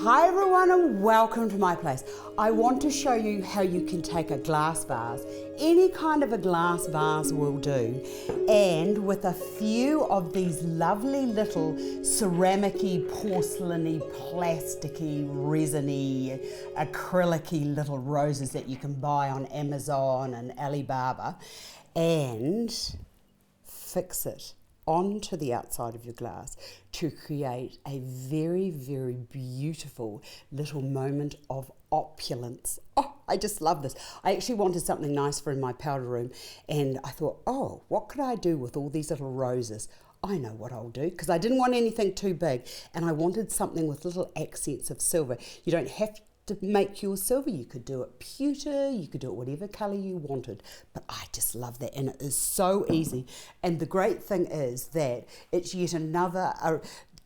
Hi everyone and welcome to my place. I want to show you how you can take a glass vase, any kind of a glass vase will do, and with a few of these lovely little ceramic-y, porcelain-y, plasticky, resin-y, acrylic-y little roses that you can buy on Amazon and Alibaba, and fix it onto the outside of your glass to create a very, very beautiful little moment of opulence. Oh, I just love this. I actually wanted something nice for in my powder room, and I thought, oh, what could I do with all these little roses? I know what I'll do, because I didn't want anything too big, and I wanted something with little accents of silver. You don't have to make your silver. You could do it pewter, you could do it whatever colour you wanted, but I just love that, and it is so easy. And the great thing is that it's yet another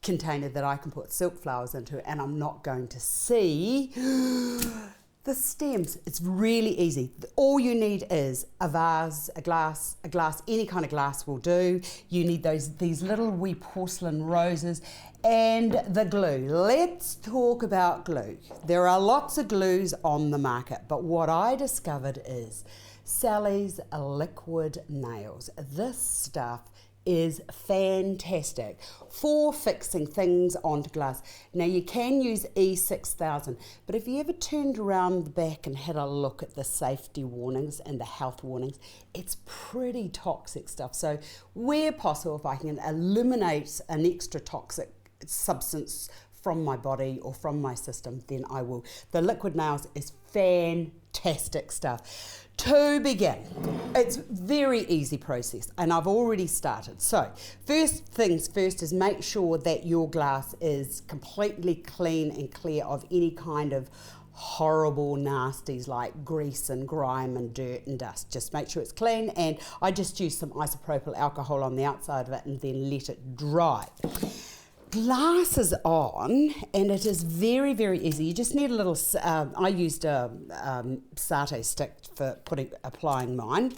container that I can put silk flowers into, and I'm not going to see the stems. It's really easy. All you need is a vase, a glass, any kind of glass will do. You need these little wee porcelain roses and the glue. Let's talk about glue. There are lots of glues on the market, but what I discovered is Selleys Liquid Nails. This stuff is fantastic for fixing things onto glass. Now you can use E6000, but if you ever turned around the back and had a look at the safety warnings and the health warnings, it's pretty toxic stuff. So where possible, if I can eliminate an extra toxic substance from my body or from my system, then I will. The Liquid Nails is fantastic stuff. To begin, it's very easy process, and I've already started. So first things first is make sure that your glass is completely clean and clear of any kind of horrible nasties like grease and grime and dirt and dust. Just make sure it's clean, and I just use some isopropyl alcohol on the outside of it and then let it dry. Glass is on, and it is very, very easy. You just need a little, I used a satay stick for applying mine,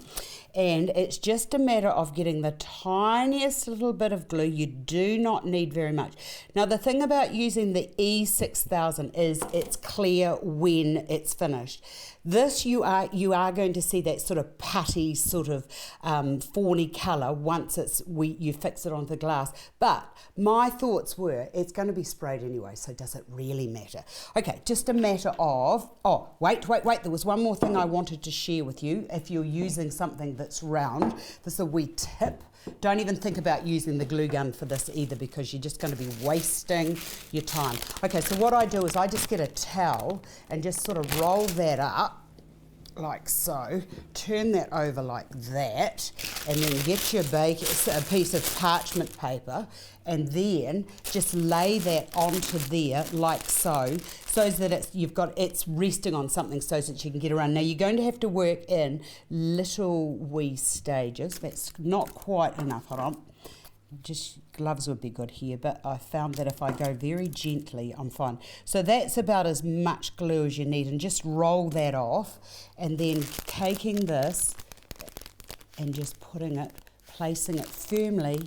and it's just a matter of getting the tiniest little bit of glue. You do not need very much. Now the thing about using the E6000 is it's clear when it's finished. This you are going to see that sort of putty, sort of fawny colour once you fix it onto the glass. But my thoughts were it's going to be sprayed anyway, so does it really matter? Okay, just a matter of, oh, wait, there was one more thing I wanted to share with you. If you're using something that's round, this is a wee tip. Don't even think about using the glue gun for this either, because you're just going to be wasting your time. Okay, so what I do is I just get a towel and just sort of roll that up like so, turn that over like that, and then get your a piece of parchment paper, and then just lay that onto there like so, so that it's resting on something so that you can get around. Now you're going to have to work in little wee stages. That's not quite enough. Hold on. Just gloves would be good here, but I found that if I go very gently, I'm fine. So that's about as much glue as you need, and just roll that off, and then taking this and just placing it firmly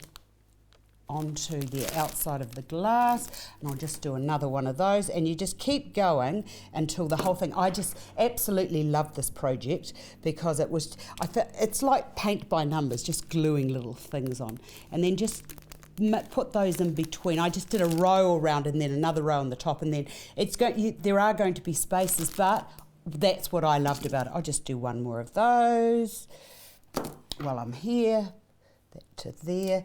onto the outside of the glass, and I'll just do another one of those, and you just keep going until the whole thing. I just absolutely love this project because it's like paint by numbers, just gluing little things on, and then just put those in between. I just did a row around and then another row on the top, and then there are going to be spaces, but that's what I loved about it. I'll just do one more of those while I'm here. That to there,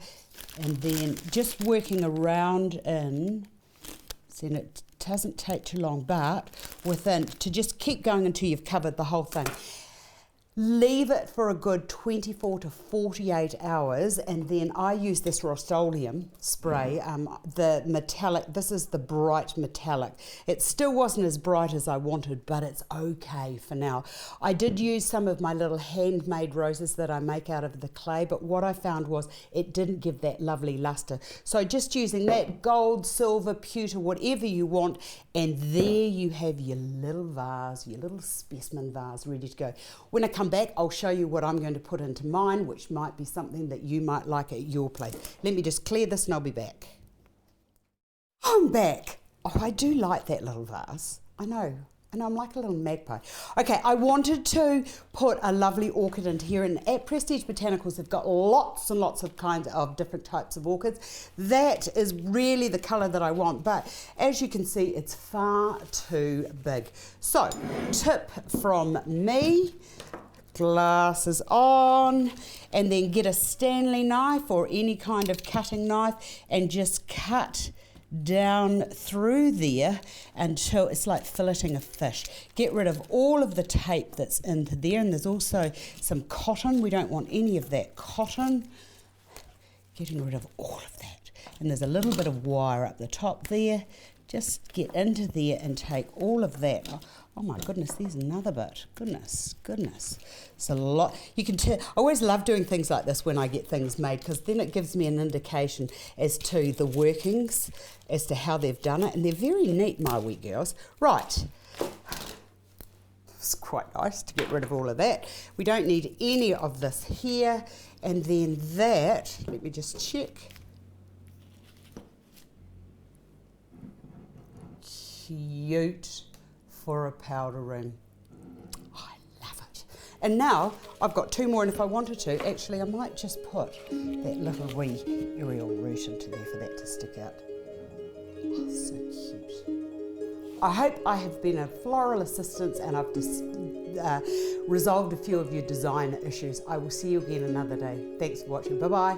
and then just working around in, so it doesn't take too long, but to just keep going until you've covered the whole thing. Leave it for a good 24 to 48 hours, and then I use this RUST-OLEUM spray, the metallic. This is the bright metallic. It still wasn't as bright as I wanted, but it's okay for now. I did use some of my little handmade roses that I make out of the clay, but what I found was it didn't give that lovely luster. So just using that gold, silver, pewter, whatever you want, and there you have your little vase, your little specimen vase ready to go. When I come back, I'll show you what I'm going to put into mine, which might be something that you might like at your place. Let me just clear this and I'll be back. I'm back. Oh, I do like that little vase. I know. And I'm like a little magpie. Okay, I wanted to put a lovely orchid into here, and at Prestige Botanicals they've got lots and lots of kinds of different types of orchids. That is really the colour that I want, but as you can see, it's far too big. So, tip from me, glasses on, and then get a Stanley knife or any kind of cutting knife and just cut down through there until it's like filleting a fish. Get rid of all of the tape that's into there, and there's also some cotton. We don't want any of that cotton. Getting rid of all of that. And there's a little bit of wire up the top there. Just get into there and take all of that. Oh my goodness, there's another bit. Goodness. It's a lot. You can tell. I always love doing things like this when I get things made, because then it gives me an indication as to the workings, as to how they've done it. And they're very neat, my wee girls. Right. It's quite nice to get rid of all of that. We don't need any of this here. And then that, let me just check. Cute for a powder room. I love it. And now I've got two more, and if I wanted to, actually I might just put that little wee aerial root into there for that to stick out. Oh, so cute. I hope I have been a floral assistance and I've just resolved a few of your design issues. I will see you again another day. Thanks for watching. Bye-bye.